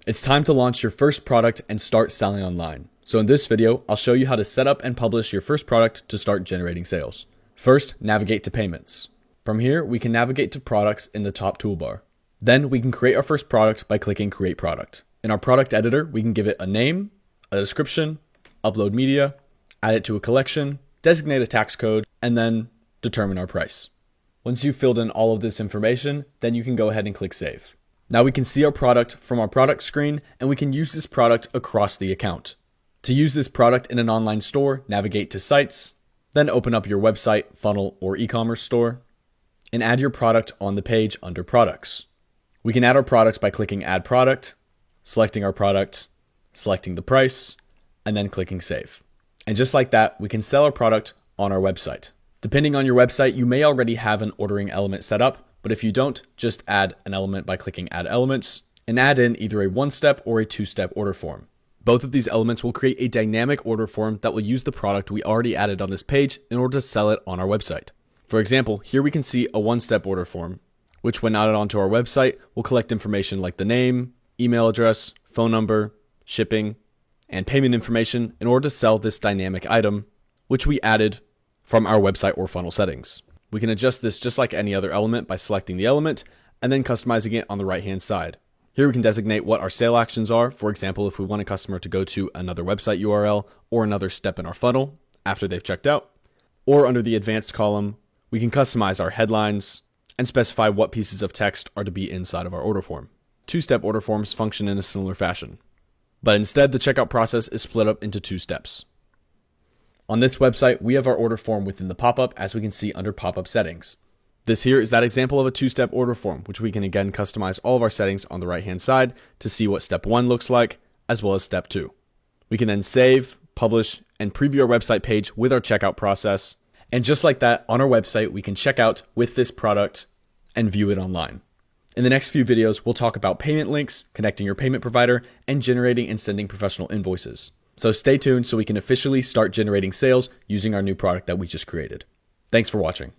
It's time to launch your first product and start selling online. So in this video, I'll show you how to set up and publish your first product to start generating sales. First, navigate to payments. From here, we can navigate to products in the top toolbar. Then we can create our first product by clicking Create Product. In our product editor, we can give it a name, a description, upload media, add it to a collection, designate a tax code, and then determine our price. Once you've filled in all of this information, then you can go ahead and click Save. Now we can see our product from our product screen, and we can use this product across the account. To use this product in an online store, navigate to Sites, then open up your website, funnel, or e-commerce store, and add your product on the page under Products. We can add our product by clicking Add Product, selecting our product, selecting the price, and then clicking Save. And just like that, we can sell our product on our website. Depending on your website, you may already have an ordering element set up, but if you don't, just add an element by clicking Add Elements and add in either a one-step or a two-step order form. Both of these elements will create a dynamic order form that will use the product we already added on this page in order to sell it on our website. For example, here we can see a one-step order form, which when added onto our website will collect information like the name, email address, phone number, shipping, and payment information in order to sell this dynamic item, which we added from our website or funnel settings. We can adjust this just like any other element by selecting the element and then customizing it on the right-hand side. Here we can designate what our sale actions are. For example, if we want a customer to go to another website URL or another step in our funnel after they've checked out. Or under the advanced column, we can customize our headlines and specify what pieces of text are to be inside of our order form. Two-step order forms function in a similar fashion, but instead the checkout process is split up into two steps. On this website, we have our order form within the pop-up, as we can see under pop-up settings. This here is that example of a two-step order form, which we can again customize all of our settings on the right-hand side to see what step 1 looks like, as well as step 2. We can then save, publish, and preview our website page with our checkout process. And just like that, on our website, we can check out with this product and view it online. In the next few videos, we'll talk about payment links, connecting your payment provider, and generating and sending professional invoices. So stay tuned so we can officially start generating sales using our new product that we just created. Thanks for watching.